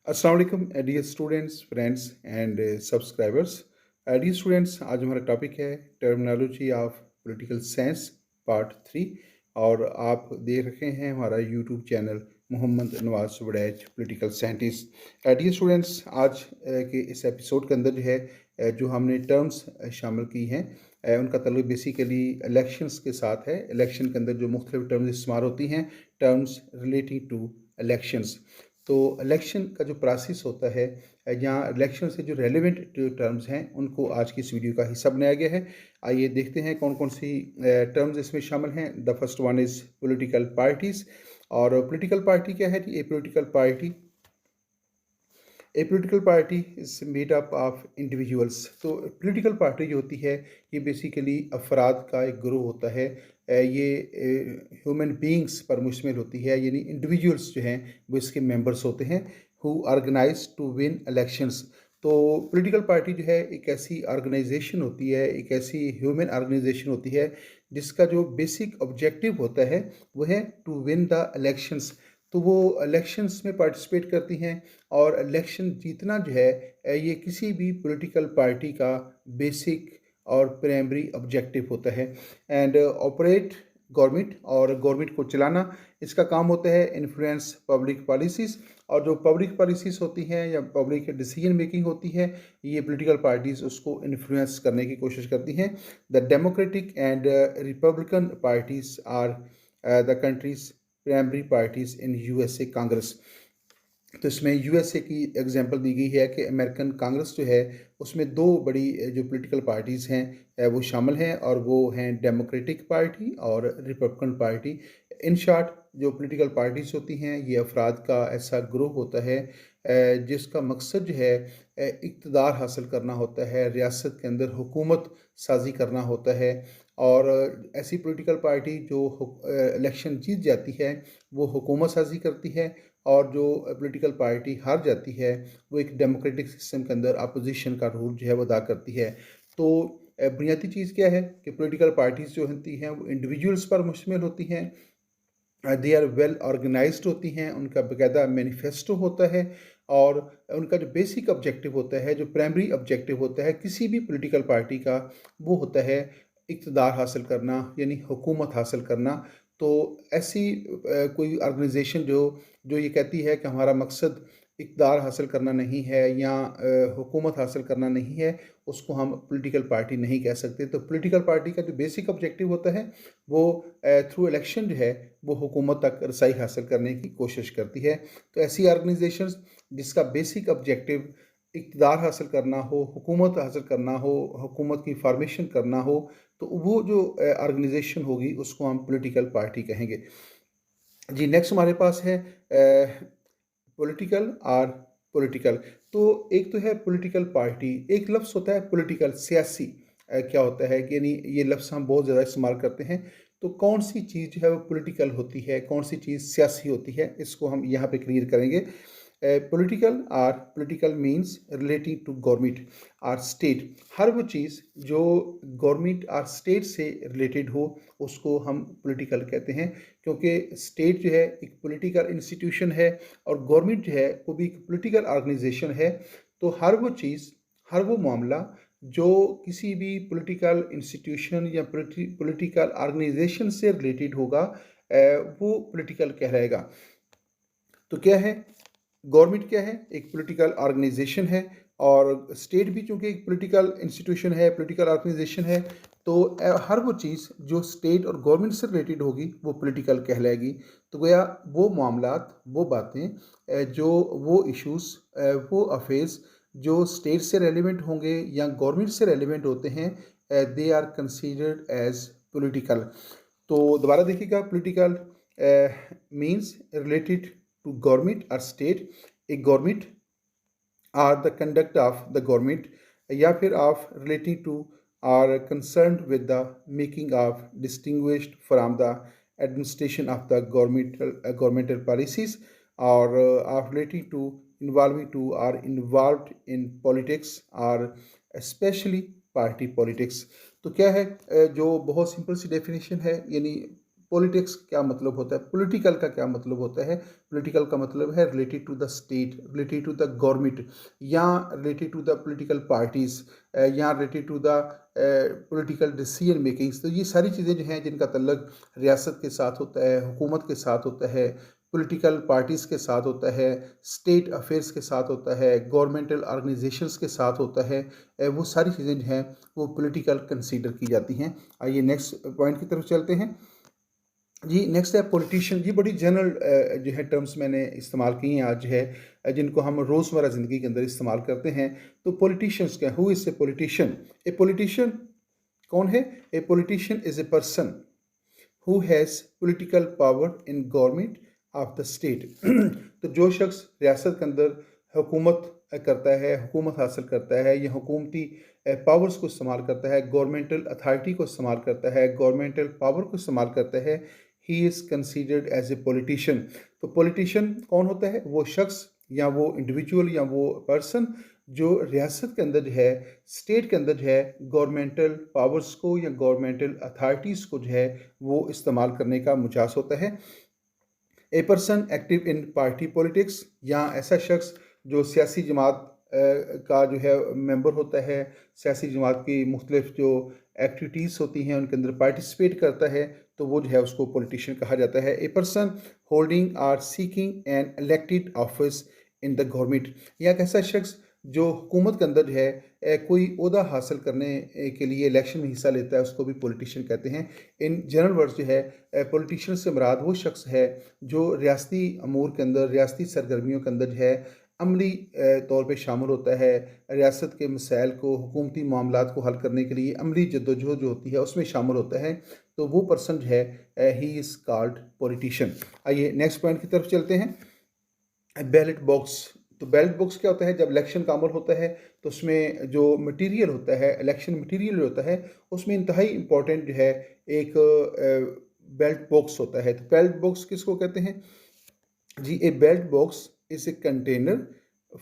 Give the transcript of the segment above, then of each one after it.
अस्सलाम वालेकुम dear students friends and subscribers. Dear students, आज हमारा टॉपिक है terminology of political science part 3। और आप देख रहे हैं हमारा YouTube channel Mohammad Nawaz Subdaich political scientist. Dear students, आज के इस एपिसोड के अंदर जो है जो हमने टर्म्स शामिल की हैं उनका ताल्लुक बेसिकली इलेक्शंस के साथ है। इलेक्शन के अंदर जो मुख्तलिफ टर्म्स इस्तेमाल होती हैं, टर्म्स रिलेटिंग टू इलेक्शंस। तो इलेक्शन का जो प्रोसेस होता है या इलेक्शन से जो रेलिवेंट टर्म्स हैं उनको आज की इस वीडियो का हिस्सा बनाया गया है। आइए देखते हैं कौन कौन सी टर्म्स इसमें शामिल हैं। The first one is political parties. और पॉलिटिकल पार्टी क्या है जी? A political party is made up of individuals. तो पोलिटिकल पार्टी जो होती है ये बेसिकली अफराद का एक ग्रुप होता है। ये ह्यूमन बींग्स पर मुश्तमिल होती है, यानी इंडिविजुअल्स जो हैं वो इसके मेंबर्स होते हैं who organise to win elections. तो पॉलिटिकल पार्टी जो है एक ऐसी ऑर्गेनाइजेशन होती है, एक ऐसी ह्यूमन ऑर्गेनाइजेशन होती है जिसका जो बेसिक ऑब्जेक्टिव होता है वो है टू विन द इलेक्शंस। तो वो इलेक्शंस में पार्टिसिपेट करती हैं और इलेक्शन जीतना जो है ये किसी भी पॉलिटिकल पार्टी का बेसिक और प्राइमरी ऑब्जेक्टिव होता है। एंड ऑपरेट गवर्नमेंट, और गवर्नमेंट को चलाना इसका काम होता है इन्फ्लुएंस पब्लिक पॉलिसीज़। और जो पब्लिक पॉलिसीज़ होती हैं या पब्लिक डिसीजन मेकिंग होती है ये पॉलिटिकल पार्टीज़ उसको इन्फ्लुएंस करने की कोशिश करती हैं। The Democratic and Republican parties are the country's primary parties in USA Congress. तो इसमें यूएसए की एग्जांपल दी गई है कि अमेरिकन कांग्रेस जो है उसमें दो बड़ी जो पॉलिटिकल पार्टीज़ हैं वो शामिल हैं, और वो हैं डेमोक्रेटिक पार्टी और रिपब्लिकन पार्टी। इन शॉर्ट, जो पॉलिटिकल पार्टीज़ होती हैं ये अफराद का ऐसा ग्रुप होता है जिसका मकसद जो है इक़्तिदार हासिल करना होता है, रियासत के अंदर हुकूमत साजी करना होता है। और ऐसी पॉलिटिकल पार्टी जो इलेक्शन जीत जाती है वो हुकूमत साजी करती है, और जो पॉलिटिकल पार्टी हार जाती है वो एक डेमोक्रेटिक सिस्टम के अंदर अपोजिशन का रोल जो है वो अदा करती है। तो बुनियादी चीज़ क्या है कि पॉलिटिकल पार्टीज़ जो होती हैं वो इंडिविजुअल्स पर मुश्तमिल होती हैं, दे आर वेल ऑर्गेनाइज्ड होती हैं, उनका बाकायदा मैनिफेस्टो होता है, और उनका जो बेसिक ऑब्जेक्टिव होता है, जो प्राइमरी ऑब्जेक्टिव होता है किसी भी पॉलिटिकल पार्टी का, वो होता है इक़्तिदार हासिल करना, यानी हुकूमत हासिल करना। तो ऐसी कोई ऑर्गेनाइजेशन जो जो ये कहती है कि हमारा मकसद इक़्तिदार हासिल करना नहीं है या हुकूमत हासिल करना नहीं है, उसको हम पॉलिटिकल पार्टी नहीं कह सकते। तो पॉलिटिकल पार्टी का जो बेसिक ऑब्जेक्टिव होता है वो थ्रू इलेक्शन जो है वो हुकूमत तक रसाई हासिल करने की कोशिश करती है। तो ऐसी ऑर्गेनाइजेशंस जिसका बेसिक ऑब्जेक्टिव इक़्तिदार हासिल करना हो, हुकूमत हासिल करना हो, हुकूमत की फॉर्मेशन करना हो, तो वो जो ऑर्गेनाइजेशन होगी उसको हम पॉलिटिकल पार्टी कहेंगे जी। नेक्स्ट हमारे पास है पॉलिटिकल और पॉलिटिकल। तो एक तो है पॉलिटिकल पार्टी, एक लफ्ज़ होता है पॉलिटिकल, सियासी। क्या होता है कि यानी ये लफ्ज़ हम बहुत ज़्यादा इस्तेमाल करते हैं। तो कौन सी चीज़ जो है वो पॉलिटिकल होती है, कौन सी चीज़ सियासी होती है, इसको हम यहाँ पे क्लियर करेंगे। Political means relating to government और स्टेट। हर वो चीज़ जो गवर्नमेंट और स्टेट से रिलेटेड हो उसको हम पॉलिटिकल कहते हैं, क्योंकि स्टेट जो है एक पॉलिटिकल इंस्टीट्यूशन है और गवर्नमेंट जो है वो भी एक पॉलिटिकल ऑर्गेनाइजेशन है। तो हर वो चीज़, हर वो मामला जो किसी भी पॉलिटिकल इंस्टीट्यूशन या पॉलिटिकल ऑर्गेनाइजेशन से रिलेटेड होगा वो पॉलिटिकल कहलाएगा। तो क्या है, गवर्नमेंट क्या है? एक पॉलिटिकल ऑर्गेनाइजेशन है, और स्टेट भी चूँकि एक पॉलिटिकल इंस्टीट्यूशन है, पॉलिटिकल ऑर्गेनाइजेशन है। तो हर वो चीज़ जो स्टेट और गवर्नमेंट से रिलेटेड होगी वो पॉलिटिकल कहलाएगी। तो गोया वो मामलात, वो बातें, जो वो इश्यूज़, वो अफेयर्स जो स्टेट से रेलिवेंट होंगे या गवर्नमेंट से रेलिवेंट होते हैं, they are considered as political. तो दोबारा देखिएगा, political means related to government और स्टेट। एक गवर्नमेंट और the conduct of the government, या फिर of relating to or concern with the making of distinguished from the administration of the governmental policies, और of relating to involving to or involved in politics और specially party politics. तो क्या है, जो बहुत simple सी definition है, यानी politics क्या मतलब होता है, पॉलिटिकल का क्या मतलब होता है। पॉलिटिकल का मतलब है related to the state, related to the government, या related to the political parties, या related to the political decision makings. तो ये सारी चीज़ें जो हैं जिनका तल्लक रियासत के साथ होता है, हुकूमत के साथ होता है, पॉलिटिकल पार्टीज़ के साथ होता है, स्टेट अफेयर्स के साथ होता है, गवर्नमेंटल ऑर्गेनाइजेशंस के साथ होता है, वो सारी चीज़ें जो हैं वो पॉलिटिकल कंसीडर की जाती हैं। आइए नेक्स्ट पॉइंट की तरफ चलते हैं। जी नेक्स्ट है पॉलिटिशियन। जी बड़ी जनरल जो है टर्म्स मैंने इस्तेमाल की हैं आज है, जिनको हम रोज़मर्रा ज़िंदगी के अंदर इस्तेमाल करते हैं। तो पॉलिटिशियंस क्या, who is a politician? A politician कौन है? A politician is a person who has political power in government of the state. तो जो शख्स रियासत के अंदर हुकूमत करता है, हुकूमत हासिल करता है, या हुकूमती पावर्स को इस्तेमाल करता है, गवर्नमेंटल अथॉरिटी को इस्तेमाल करता है, गवर्नमेंटल पावर को इस्तेमाल करता है, he is considered as a politician. तो पॉलिटिशियन कौन होता है? वो शख्स या वो इंडिविजुअल या वो पर्सन जो रियासत के अंदर जो है, स्टेट के अंदर जो है, गवर्नमेंटल पावर्स को या गवर्नमेंटल अथॉरिटीज़ को जो है वो इस्तेमाल करने का मुजाज होता है। A person active in party politics, या ऐसा शख्स जो सियासी जमात का जो है मेंबर होता है, सियासी जमात की मुख्तलिफ जो एक्टिविटीज़ होती हैं उनके अंदर पार्टिसिपेट करता है, तो वो जो है उसको पॉलिटिशियन कहा जाता है। A person holding or seeking an elected office in the government, या एक ऐसा शख्स जो हुकूमत के अंदर जो है कोई ओहदा हासिल करने के लिए इलेक्शन में हिस्सा लेता है, उसको भी पॉलिटिशियन कहते हैं। इन जनरल वर्ड्स जो है पॉलिटिशियन से मुराद वो शख्स है जो रियासती अमूर के अंदर, रियासती सरगर्मियों के अंदर जो है अमली तौर पे शामिल होता है, रियासत के मसाइल को, हुकूमती मामलात को हल करने के लिए अमली जद्दोजहद जो होती है उसमें शामिल होता है, तो वो पर्सन जो है ही इज़ कॉल्ड पॉलिटिशियन। आइए नेक्स्ट पॉइंट की तरफ चलते हैं। Ballot box. तो बैलेट बॉक्स क्या होता है? जब इलेक्शन का अमल होता है तो उसमें जो मटेरियल होता है, इलेक्शन मटेरियल जो होता है, उसमें इंतहाई इम्पोर्टेंट जो है एक बैलेट बॉक्स होता है। तो बैलेट बॉक्स किसको कहते हैं? जी a ballot box is a container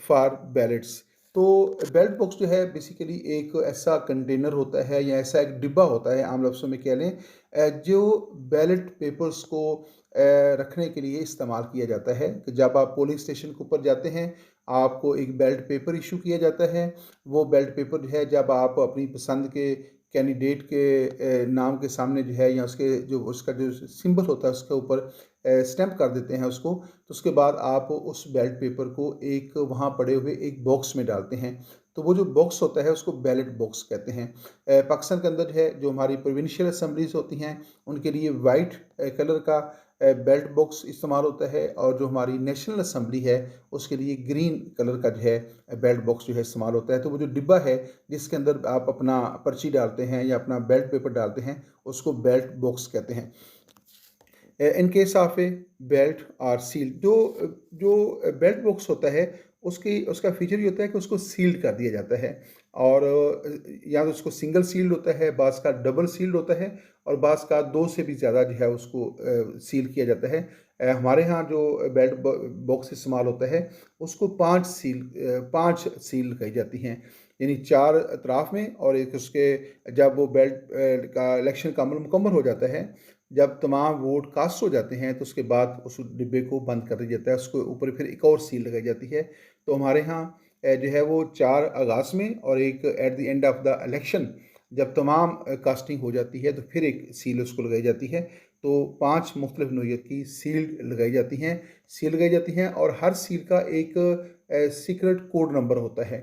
for ballots. तो बैलेट बॉक्स जो है बेसिकली एक ऐसा कंटेनर होता है या ऐसा एक डिब्बा होता है, आम लफ्ज़ों में कह लें, जो बैलेट पेपर्स को रखने के लिए इस्तेमाल किया जाता है। कि जब आप पोलिंग स्टेशन के ऊपर जाते हैं, आपको एक बैलेट पेपर इशू किया जाता है। वो बैलेट पेपर जो है जब आप अपनी पसंद के कैंडिडेट के नाम के सामने जो है, या उसके जो उसका जो सिंबल होता है उसके ऊपर स्टैम्प कर देते हैं उसको, तो उसके बाद आप उस बैलेट पेपर को एक वहाँ पड़े हुए एक बॉक्स में डालते हैं। तो वो जो बॉक्स होता है उसको बैलेट बॉक्स कहते हैं। पाकिस्तान के अंदर है जो हमारी प्रोविंशियल असम्बलीज होती हैं उनके लिए वाइट कलर का बेल्ट बॉक्स इस्तेमाल होता है, और जो हमारी नेशनल असम्बली है उसके लिए ग्रीन कलर का जो है बेल्ट बॉक्स जो है इस्तेमाल होता है। तो वो जो डिब्बा है जिसके अंदर आप अपना पर्ची डालते हैं या अपना बेल्ट पेपर डालते हैं, उसको बेल्ट बॉक्स कहते हैं। In case of A belt और सील, जो जो बेल्ट बॉक्स होता है उसकी उसका फीचर ये होता है कि उसको सील्ड कर दिया जाता है, और या तो उसको सिंगल सील्ड होता है, बाज़ का डबल सील्ड होता है, और बाज़ का दो से भी ज़्यादा जो है उसको सील किया जाता है। हमारे यहाँ जो बेल्ट बॉक्स इस्तेमाल होता है उसको पाँच सील लगाई जाती हैं, यानी चार अतराफ़ में, और एक उसके जब वो बेल्ट का इलेक्शन का अमल मुकम्मल हो जाता है, जब तमाम वोट कास्ट हो जाते हैं, तो उसके बाद उस डिब्बे को बंद कर दिया जाता है, उसके ऊपर फिर एक और सील लगाई जाती है। तो हमारे यहाँ जो है वो 4 आगाज़ में और एक at the end of the election, जब तमाम कास्टिंग हो जाती है तो फिर एक सील उसको लगाई जाती है। तो 5 मुख्तलिफ नौइयत की सील लगाई जाती हैं, और हर सील का एक सीक्रेट कोड नंबर होता है,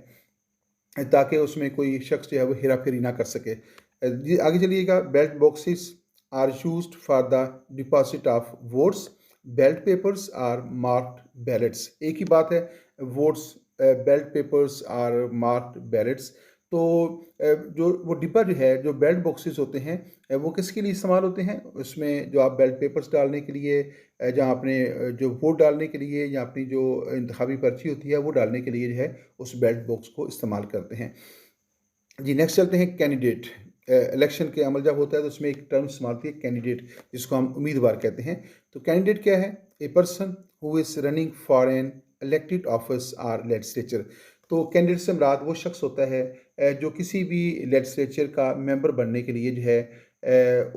ताकि उसमें कोई शख्स जो है वो हेरा फेरी ना कर सके। जी आगे चलिएगा। Ballot boxes are used for the deposit of votes, ballot papers are marked ballots. एक ही बात है, votes ballot papers are marked ballots. तो जो वो डिब्बा जो है, जो बेल्ट बॉक्सेस होते हैं, वो किसके लिए इस्तेमाल होते हैं? उसमें जो आप बेल्ट पेपर्स डालने के लिए, जहाँ अपने जो वोट डालने के लिए, या अपनी जो इंतखाबी पर्ची होती है वो डालने के लिए जो है उस बेल्ट बॉक्स को इस्तेमाल करते हैं। जी नेक्स्ट चलते हैं कैंडिडेट। इलेक्शन के अमल जब होता है तो उसमें एक टर्म इस्तेमाल होती है कैंडिडेट, जिसको हम उम्मीदवार कहते हैं। तो कैंडिडेट क्या है? A person who is running for an elected office or legislature. तो कैंडिडेट से मुराद वो शख्स होता है जो किसी भी लेजिस्लेचर का मेंबर बनने के लिए जो है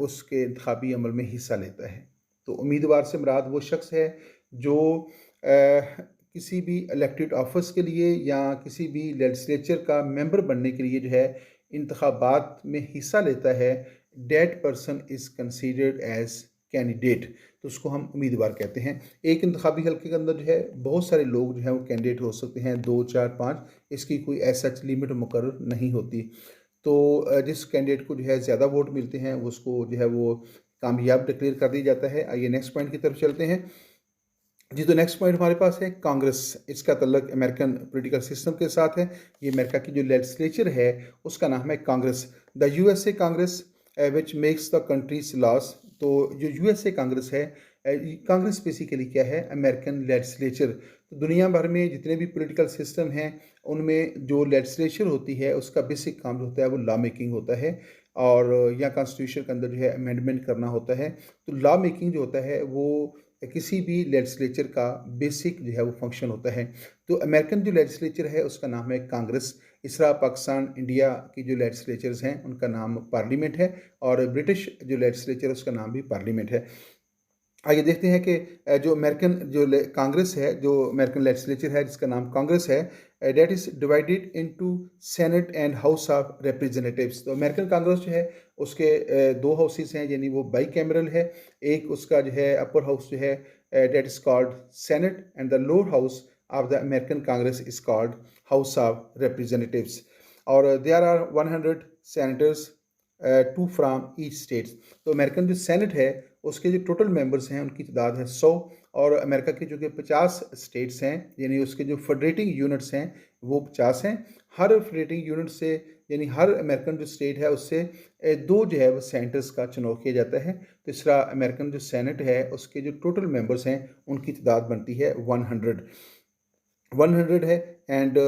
उसके इंतखाबी अमल में हिस्सा लेता है। तो उम्मीदवार से मुराद वो शख्स है जो किसी भी इलेक्टेड ऑफिस के लिए या किसी भी लेजिस्लेचर का मेंबर बनने के लिए जो है इंतखाबात में हिस्सा लेता है। That person is considered as candidate, तो उसको हम उम्मीदवार कहते हैं। एक इंतखाबी हल्के के अंदर जो है बहुत सारे लोग जो हैं वो कैंडिडेट हो सकते हैं, 2, 4, 5, इसकी कोई ऐसा लिमिट मुकर्रर नहीं होती। तो जिस कैंडिडेट को जो है ज़्यादा वोट मिलते हैं उसको जो है वो कामयाब डिक्लेयर कर दिया जाता है। आइए नेक्स्ट पॉइंट की तरफ चलते हैं। जी, तो नेक्स्ट पॉइंट हमारे पास है कांग्रेस। इसका तल्लुक अमेरिकन पॉलिटिकल सिस्टम के साथ है। ये अमेरिका की जो लेजिस्लेचर है उसका नाम है Congress. The USA Congress which makes the country's laws. तो जो यूएसए कांग्रेस है, कांग्रेस बेसिकली क्या है, अमेरिकन लेजिस्लेचर। तो दुनिया भर में जितने भी पॉलिटिकल सिस्टम हैं उनमें जो लेजिस्लेचर होती है उसका बेसिक काम जो होता है वो लॉ मेकिंग होता है, और या कॉन्स्टिट्यूशन के अंदर जो है अमेंडमेंट करना होता है। तो लॉ मेकिंग जो होता है वो किसी भी लेजिस्लेचर का बेसिक जो है वो फंक्शन होता है। तो अमेरिकन जो लेजिस्लेचर है उसका नाम है कांग्रेस। इस तरह पाकिस्तान, इंडिया की जो लेजिस्लेचर्स हैं उनका नाम पार्लियामेंट है, और ब्रिटिश जो लेजिस्लेचर है उसका नाम भी पार्लियामेंट है। आइए देखते हैं कि जो अमेरिकन जो कांग्रेस है, जो अमेरिकन लेजिस्लेचर है जिसका नाम कांग्रेस है, that is divided into senate and house of representatives. तो अमेरिकन कांग्रेस जो है उसके दो हाउसेस हैं, यानी वो बाई कैमरल है। एक उसका जो है अपर हाउस जो है that is called senate, and the lower house of the American congress is called house of representatives. और there are 100 senators, 2 from each states. तो अमेरिकन जो सेनेट है उसके जो टोटल मेंबर्स हैं उनकी तादाद है 100, और अमेरिका के जो कि 50 स्टेट्स हैं, यानी उसके जो फेडरेटिंग यूनिट्स हैं वो 50 हैं। हर फेडरेटिंग यूनिट से, यानी हर अमेरिकन जो स्टेट है उससे 2 जो है वो सेनेटर्स का चुनाव किया जाता है। तो इस तरह अमेरिकन जो सेनेट है उसके जो टोटल मेंबर्स हैं उनकी तादाद बनती है 100 है। And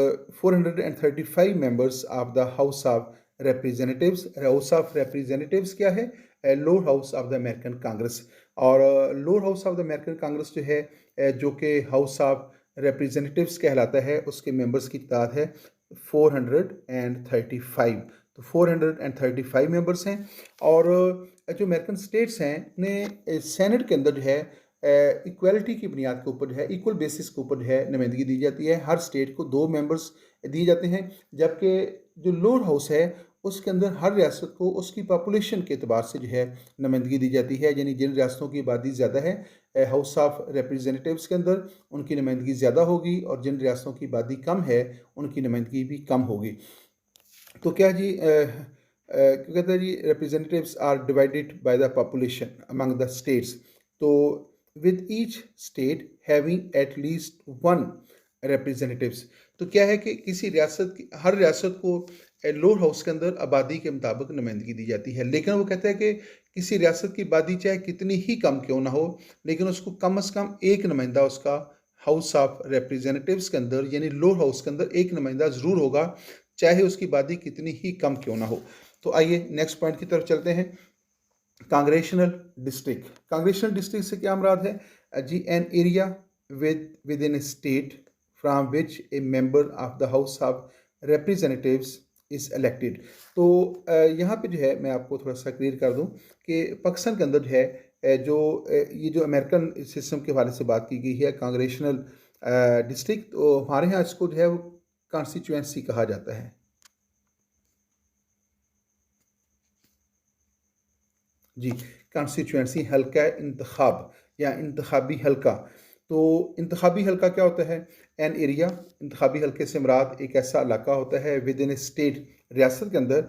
435 members of the house of representatives. House of representatives क्या है? Lower house of the American congress. और lower house of the American congress जो है जो कि हाउस ऑफ रिप्रेजेंटेटिव्स कहलाता है, उसके मेंबर्स की तादाद है 435। तो 435 मेंबर्स हैं। और जो अमेरिकन स्टेट्स हैं उन्हें सेनेट के अंदर जो है इक्वलिटी की बुनियाद के ऊपर जो है, इक्वल बेसिस के ऊपर जो है नुमाइंदगी दी जाती है। हर स्टेट को 2 मेंबर्स दिए जाते हैं, जबकि जो लोअर हाउस है उसके अंदर हर रियासत को उसकी पॉपुलेशन के अतबार से जो है नुमाइंदगी दी जाती है। यानी जिन रियासतों की आबादी ज़्यादा है हाउस ऑफ रिप्रेजेंटेटिव्स के अंदर उनकी नुमाइंदगी ज़्यादा होगी, और जिन रियासतों की आबादी कम है उनकी नुमाइंदगी भी कम होगी। तो क्या जी क्या कहते हैं जी, representatives are divided by the population among the states. तो with each state having at least 1 representatives. तो क्या है कि किसी रियासत की, हर रियासत को लोअर हाउस के अंदर आबादी के मुताबिक नुमाइंदगी दी जाती है। लेकिन वो कहता है कि किसी रियासत की आबादी चाहे कितनी ही कम क्यों ना हो, लेकिन उसको कम से कम एक नुमाइंदा उसका हाउस ऑफ रिप्रेजेंटेटिव्स के अंदर, यानी लोअर हाउस के अंदर एक नुमाइंदा ज़रूर होगा, चाहे उसकी आबादी कितनी ही कम क्यों ना हो। तो आइए नेक्स्ट पॉइंट की तरफ चलते हैं। Congressional district. कांग्रेशनल डिस्ट्रिक्ट से क्या मुराद है जी? An area within a state from which a member of the house of representatives is elected. तो यहाँ पे जो है मैं आपको थोड़ा सा क्लियर कर दूँ कि पाकिस्तान के अंदर जो है ये जो अमेरिकन सिस्टम के हवाले से बात की गई है कांग्रेशनल डिस्ट्रिक्ट, तो हमारे यहाँ इसको जो है वो कॉन्स्टिट्यूएंसी कहा जाता है। जी, कॉन्स्टिट्यूएंसी हल्का इंतखाब या इंतखाबी हल्का। तो इंतखाबी हल्का क्या होता है? एन एरिया, इंतखाबी हल्के से मुराद एक ऐसा इलाका होता है विद इन ए स्टेट, रियासत के अंदर,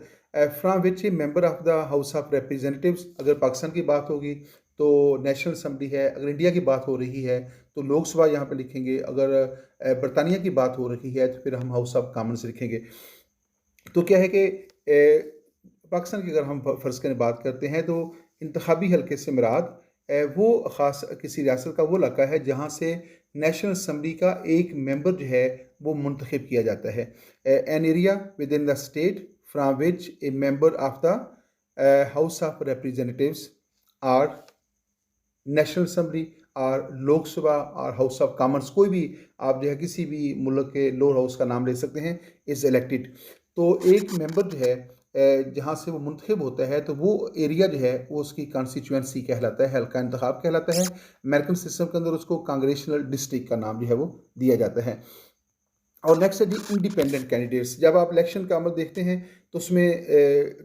from which a member of the house of representatives. अगर पाकिस्तान की बात होगी तो नेशनल असम्बली है, अगर इंडिया की बात हो रही है तो लोकसभा यहाँ पे लिखेंगे, अगर बरतानिया की बात हो रही है तो फिर हम हाउस ऑफ कॉमन्स लिखेंगे। तो क्या है कि पाकिस्तान की अगर हम फ़र्ज़ करें बात करते हैं तो इंतखाबी हल्के से मुराद वो ख़ास किसी रियासत का वो इलाका है जहाँ से नेशनल असम्बली का एक मेंबर जो है वो मुंतखब किया जाता है। An area within the state from which a member of the house of representatives or national assembly और लोकसभा और हाउस ऑफ कॉमन्स, कोई भी आप जो है किसी भी मुल्क के लोअर हाउस का नाम ले सकते हैं, इज़ इलेक्टेड। तो एक मेंबर जो है जहाँ से वो मुंतखब होता है, तो वो एरिया जो है वो उसकी कॉन्स्टिट्यूंसी कहलाता है, हल्का इंतखाब कहलाता है। अमेरिकन सिस्टम के अंदर उसको कांग्रेशनल डिस्ट्रिक्ट का नाम जो है वो दिया जाता है। और नेक्स्ट है जी इंडिपेंडेंट कैंडिडेट्स। जब आप इलेक्शन का अमल देखते हैं तो उसमें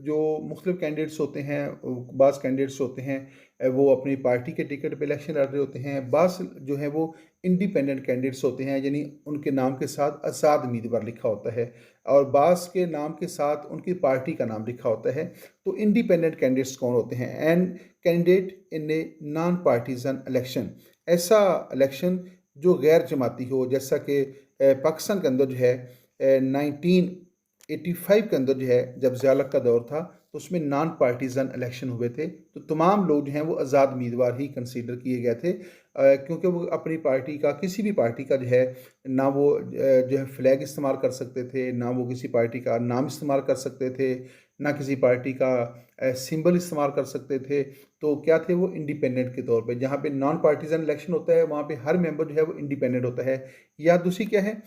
जो मुख्तलिफ कैंडिडेट्स होते हैं, बाज़ कैंडिडेट्स होते हैं वो अपनी पार्टी के टिकट पे इलेक्शन लड़ रहे होते हैं, बाज़ जो है वो इंडिपेंडेंट कैंडिडेट्स होते हैं, यानी उनके नाम के साथ आज़ाद उम्मीदवार लिखा होता है, और बाज़ के नाम के साथ उनकी पार्टी का नाम लिखा होता है। तो इंडिपेंडेंट कैंडिडेट्स कौन होते हैं? And candidate in a non partisan election, ऐसा इलेक्शन जो गैर जमाती हो, जैसा कि पाकिस्तान के अंदर जो है 1985 के अंदर जो है जब ज़िया-उल-हक का दौर था, तो उसमें नॉन पार्टीजन इलेक्शन हुए थे, तो तमाम लोग जो हैं वो आज़ाद उम्मीदवार ही कंसीडर किए गए थे, क्योंकि वो अपनी पार्टी का, किसी भी पार्टी का जो है ना वो जो है फ्लैग इस्तेमाल कर सकते थे, ना वो किसी पार्टी का नाम इस्तेमाल कर सकते थे, ना किसी पार्टी का सिंबल इस्तेमाल कर सकते थे। तो क्या थे वो इंडिपेंडेंट के तौर पे, जहाँ पे नॉन पार्टीजन इलेक्शन होता है वहाँ पे हर मेंबर जो है वो इंडिपेंडेंट होता है। या दूसरी क्या है,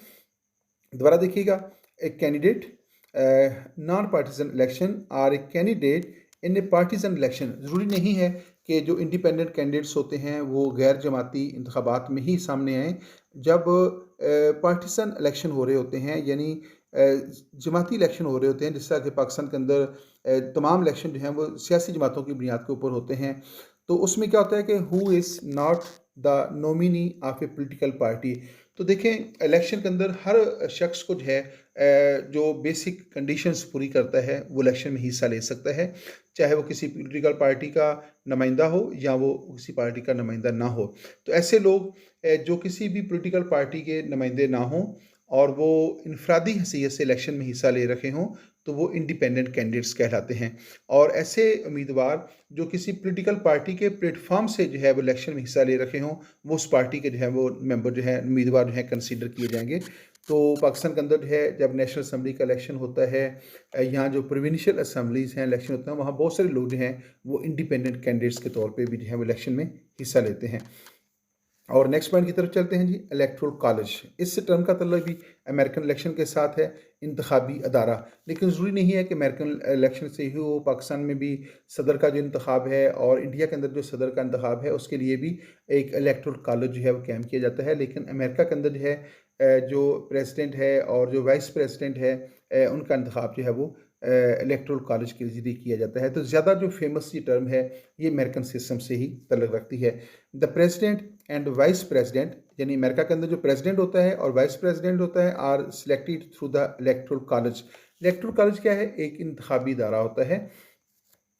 दोबारा देखिएगा, a candidate non partisan election or a candidate in a partisan election. ज़रूरी नहीं है कि जो इंडिपेंडेंट कैंडिडेट्स होते हैं वो गैर जमाती इंतखाबात में ही सामने आएँ। जब पार्टीसन इलेक्शन हो रहे होते हैं, यानी जमाती इलेक्शन हो रहे होते हैं, जिस तरह कि पाकिस्तान के अंदर तमाम इलेक्शन जो हैं वो सियासी जमातों की बुनियाद के ऊपर होते हैं, तो उसमें क्या होता है कि who is not the nominee of A political party. तो देखें, इलेक्शन के अंदर हर शख्स को जो है जो बेसिक कंडीशंस पूरी करता है वो इलेक्शन में हिस्सा ले सकता है, चाहे वो किसी पॉलिटिकल पार्टी का नुमाइंदा हो या वो किसी पार्टी का नुमाइंदा ना हो। तो ऐसे लोग जो किसी भी पॉलिटिकल पार्टी के नुमाइंदे ना हों और वो इनफरादी हैसियत से इलेक्शन में हिस्सा ले रखे हों, तो वो इंडिपेंडेंट कैंडिडेट्स कहलाते हैं। और ऐसे उम्मीदवार जो किसी पॉलिटिकल पार्टी के प्लेटफॉर्म से जो है वो इलेक्शन में हिस्सा ले रखे हों, वो उस पार्टी के जो है वो मेंबर जो है, उम्मीदवार जो है कंसीडर किए जाएंगे। तो पाकिस्तान के अंदर जो है जब नेशनल असम्बली का इलेक्शन होता है, यहाँ जो प्रोविंशियल असम्बलीज़ हैं इलेक्शन होते हैं, वहाँ बहुत सारे लोग जो हैं वो इंडिपेंडेंट कैंडिडेट्स के तौर पे भी जो है वो इलेक्शन में हिस्सा लेते हैं। और नेक्स्ट पॉइंट की तरफ चलते हैं जी, इलेक्टोरल कॉलेज। इस टर्म का तल्लुक भी अमेरिकन इलेक्शन के साथ है, इंतखाबी अदारा। लेकिन ज़रूरी नहीं है कि अमेरिकन इलेक्शन से ही हो, पाकिस्तान में भी सदर का जो इंतखाब है और इंडिया के अंदर जो सदर का इंतखाब है उसके लिए भी एक इलेक्टोरल कॉलेज जो है वो कैम किया जाता है। लेकिन अमेरिका के अंदर जो है जो प्रेसिडेंट है और जो वाइस प्रेसिडेंट है, उनका इंतखाब जो है वो इलेक्टोरल कॉलेज के ज़रिए किया जाता है। तो ज़्यादा जो फेमस ये टर्म है ये अमेरिकन सिस्टम से ही तल्लुक रखती है। The president and vice president, यानी अमेरिका के अंदर जो प्रेसिडेंट होता है और वाइस प्रेसिडेंट होता है, or selected through the electoral college. Electoral college क्या है? एक इंतखाबी इदारा होता है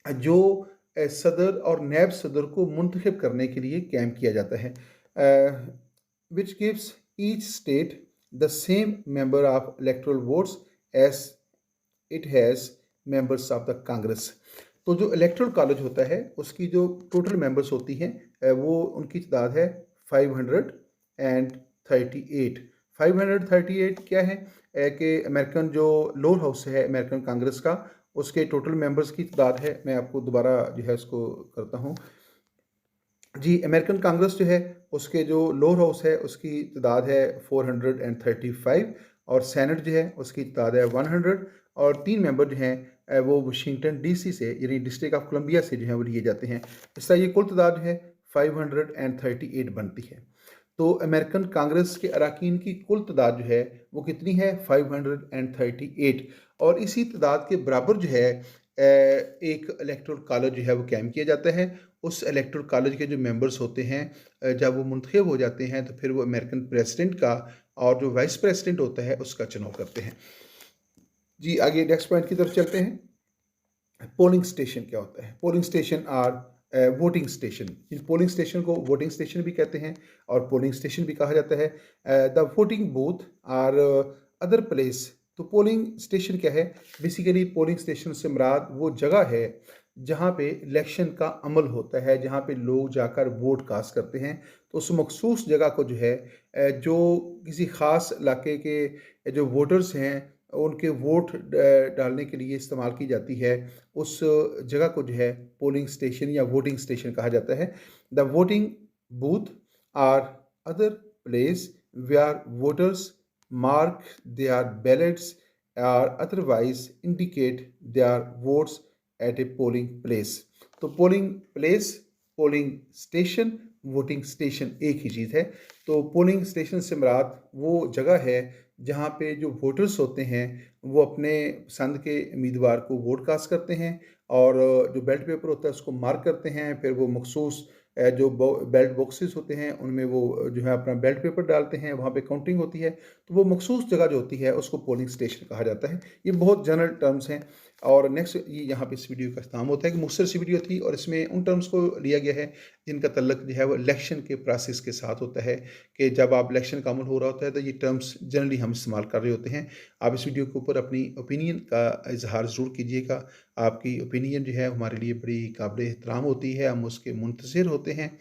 जो सदर और नैब सदर को मुंतखब करने के लिए कैम किया जाता है, which gives each state the same member of electoral votes as it has members of the Congress. तो जो इलेक्टोरल कॉलेज होता है उसकी जो टोटल मेंबर्स होती हैं वो उनकी तादाद है 538। 538 क्या है कि अमेरिकन जो लोअर हाउस है अमेरिकन कांग्रेस का, उसके टोटल मेंबर्स की तादाद है। मैं आपको दोबारा जो है उसको करता हूँ जी। अमेरिकन कांग्रेस जो है उसके जो लोअर हाउस है उसकी तादाद है 435, और सेनेट जो है उसकी तादाद है 100, और 3 मेंबर जो हैं वो वाशिंगटन डीसी से, यानी डिस्ट्रिक्ट ऑफ कोलंबिया से जो है वो लिए जाते हैं। इस तरह ये कुल तादाद जो है 538 बनती है। तो अमेरिकन कांग्रेस के अरकान की कुल तादाद जो है वो कितनी है? 538। और इसी तादाद के बराबर जो है एक इलेक्टोरल कॉलेज जो है वो कैम किया जाता है। उस इलेक्टोरल कॉलेज के जो मेंबर्स होते हैं जब वो मुंतखब हो जाते हैं तो फिर वो अमेरिकन प्रेसिडेंट का और जो वाइस प्रेसिडेंट होता है उसका चुनाव करते हैं जी। आगे नेक्स्ट पॉइंट की तरफ चलते हैं। पोलिंग स्टेशन क्या होता है? Polling station or voting station. इन पोलिंग स्टेशन को वोटिंग स्टेशन भी कहते हैं और पोलिंग स्टेशन भी कहा जाता है। The voting booth or other place. तो पोलिंग स्टेशन क्या है? बेसिकली पोलिंग स्टेशन से मुराद वो जगह है जहाँ पे इलेक्शन का अमल होता है, जहाँ पे लोग जाकर वोट कास्ट करते हैं। तो उस मखसूस जगह को जो है जो किसी ख़ास इलाके के जो वोटर्स हैं उनके वोट डालने के लिए इस्तेमाल की जाती है, उस जगह को जो है पोलिंग स्टेशन या वोटिंग स्टेशन कहा जाता है। The voting booth or other place where voters mark their ballots or otherwise indicate their votes at a polling place। तो polling place, polling station, voting station एक ही चीज़ है। तो पोलिंग स्टेशन से मुराद वो जगह है जहाँ पे जो वोटर्स होते हैं वो अपने पसंद के उम्मीदवार को वोट कास्ट करते हैं और जो बैलेट पेपर होता है उसको मार्क करते हैं। फिर वो मखसूस जो बैलेट बॉक्सेस होते हैं उनमें वो जो है अपना बैलेट पेपर डालते हैं, वहाँ पे काउंटिंग होती है। तो वो मखसूस जगह जो होती है उसको पोलिंग स्टेशन कहा जाता है। ये बहुत जनरल टर्म्स हैं। और नेक्स्ट ये यहाँ पे इस वीडियो का इख्तिताम होता है कि मुख्तसर सी वीडियो थी और इसमें उन टर्म्स को लिया गया है जिनका तल्लक जो है वो इलेक्शन के प्रोसेस के साथ होता है, कि जब आप इलेक्शन का अमल हो रहा होता है तो ये टर्म्स जनरली हम इस्तेमाल कर रहे होते हैं। आप इस वीडियो के ऊपर अपनी ओपिनियन का इजहार ज़रूर कीजिएगा। आपकी ओपिनियन जो है हमारे लिए बड़ी काबिल एहतराम होती है, हम उसके मुंतज़िर होते हैं।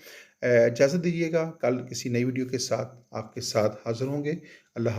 इजाज़त दीजिएगा, कल किसी नई वीडियो के साथ आपके साथ हाज़िर होंगे। अल्लाह